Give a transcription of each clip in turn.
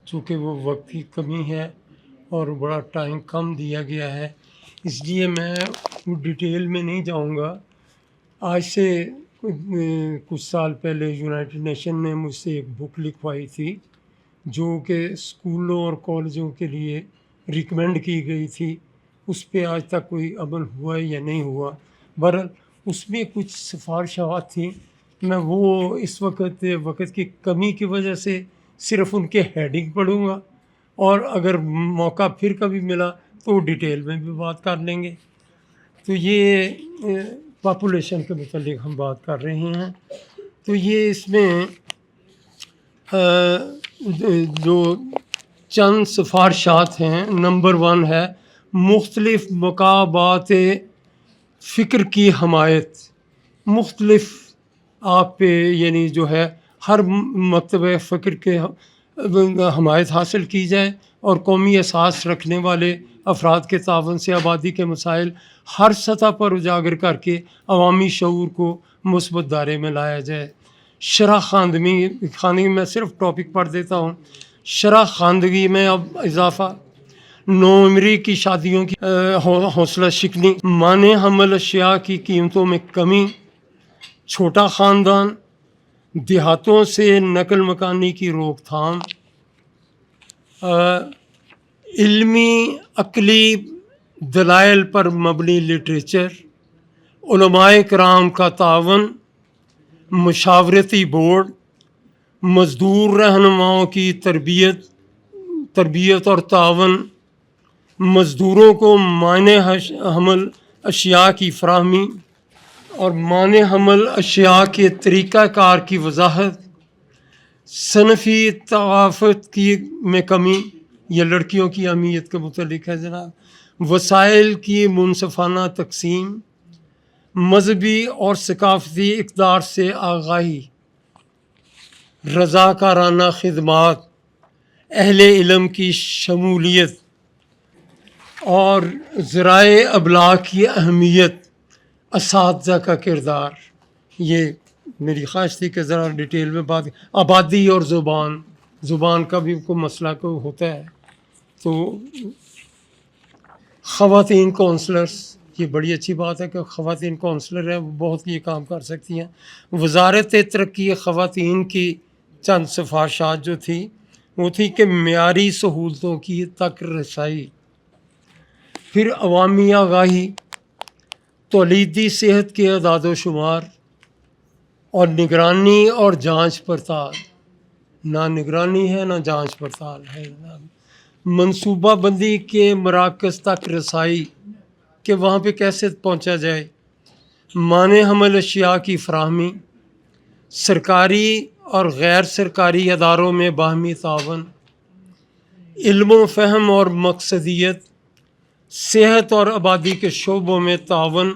چونکہ وہ وقت کی کمی ہے اور بڑا ٹائم کم دیا گیا ہے، اس لیے میں ڈیٹیل میں نہیں جاؤں گا۔ آج سے کچھ سال پہلے یونائٹڈ نیشن نے مجھ سے ایک بک لکھوائی تھی جو کہ اسکولوں اور کالجوں کے لیے ریکمینڈ کی گئی تھی، اس پہ آج تک کوئی عمل ہوا ہے یا نہیں ہوا۔ بہرحال اس میں کچھ سفارشات تھیں، میں وہ اس وقت کی کمی کی وجہ سے صرف ان کے ہیڈنگ پڑھوں گا، اور اگر موقع پھر کبھی ملا تو ڈیٹیل میں بھی بات کر لیں گے۔ تو یہ پاپولیشن کے متعلق ہم بات کر رہے ہیں۔ تو یہ اس میں جو چند سفارشات ہیں، نمبر 1 ہے مختلف مکاتبات فکر کی حمایت۔ مختلف آپ پہ یعنی جو ہے ہر مکتبہ فکر کے حمایت حاصل کی جائے، اور قومی احساس رکھنے والے افراد کے تعاون سے آبادی کے مسائل ہر سطح پر اجاگر کر کے عوامی شعور کو مثبت دائرے میں لایا جائے۔ شرح خواندگی میں صرف ٹاپک پڑھ دیتا ہوں۔ شرح خواندگی میں اب اضافہ، نوعمری کی شادیوں کی حوصلہ شکنی، مانع حمل اشیاء کی قیمتوں میں کمی، چھوٹا خاندان، دیہاتوں سے نقل مکانی کی روک تھام، علمی عقلی دلائل پر مبنی لٹریچر، علماء کرام کا تعاون، مشاورتی بورڈ، مزدور رہنماؤں کی تربیت اور تعاون، مزدوروں کو مانع حمل اشیاء کی فراہمی اور مانع حمل اشیاء کے طریقہ کار کی وضاحت، صنفی ثقافت میں کمی، یہ لڑکیوں کی اہمیت کے متعلق ہے جناب، وسائل کی منصفانہ تقسیم، مذہبی اور ثقافتی اقدار سے آگاہی، رضاکارانہ خدمات، اہل علم کی شمولیت اور ذرائع ابلاغ کی اہمیت، اساتذہ کا کردار۔ یہ میری خواہش تھی کہ ذرا ڈیٹیل میں بات، آبادی اور زبان کا بھی کوئی مسئلہ کوئی ہوتا ہے تو خواتین کونسلرز، یہ بڑی اچھی بات ہے کہ خواتین کونسلر ہیں، وہ بہت یہ کام کر سکتی ہیں۔ وزارت ترقی خواتین کی چند سفارشات جو تھی وہ تھی کہ معیاری سہولتوں کی تک رسائی، پھر عوامی آگاہی، تولیدی صحت کے اعداد و شمار، اور نگرانی اور جانچ پڑتال۔ نہ نگرانی ہے نہ جانچ پڑتال ہے۔ منصوبہ بندی کے مراکز تک رسائی کہ وہاں پہ کیسے پہنچا جائے، مانع حمل اشیاء کی فراہمی، سرکاری اور غیر سرکاری اداروں میں باہمی تعاون، علم و فہم اور مقصدیت، صحت اور آبادی کے شعبوں میں تعاون،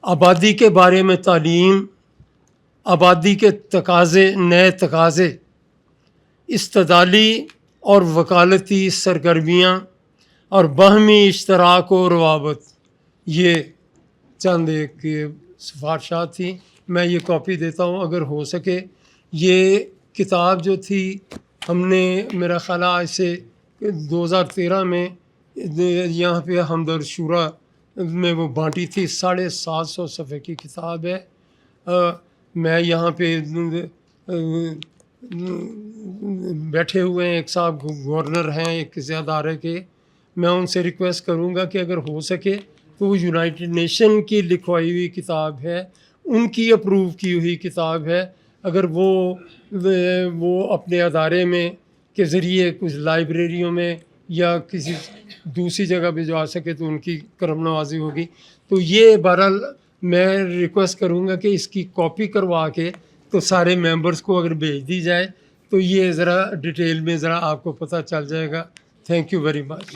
آبادی کے بارے میں تعلیم، آبادی کے نئے تقاضے، استدلالی اور وکالتی سرگرمیاں، اور باہمی اشتراک و روابط۔ یہ چند ایک سفارشات تھیں، میں یہ کاپی دیتا ہوں اگر ہو سکے۔ یہ کتاب جو تھی ہم نے میرا خیال آج سے 2013 میں یہاں پہ ہمدرد شورا میں وہ بانٹی تھی، 750 صفحے کی کتاب ہے۔ میں یہاں پہ بیٹھے ہوئے ہیں، ایک صاحب گورنر ہیں ایک کسی ادارے کے، میں ان سے ریکویسٹ کروں گا کہ اگر ہو سکے تو وہ یونائٹڈ نیشن کی لکھوائی ہوئی کتاب ہے، ان کی اپروو کی ہوئی کتاب ہے، اگر وہ اپنے ادارے میں کے ذریعے کچھ لائبریریوں میں یا کسی دوسری جگہ بھی جو آ سکے تو ان کی کرم نوازی ہوگی۔ تو یہ بہرحال میں ریکویسٹ کروں گا کہ اس کی کاپی کروا کے تو سارے ممبرس کو اگر بھیج دی جائے تو یہ ذرا ڈیٹیل میں ذرا آپ کو پتہ چل جائے گا۔ Thank you very much.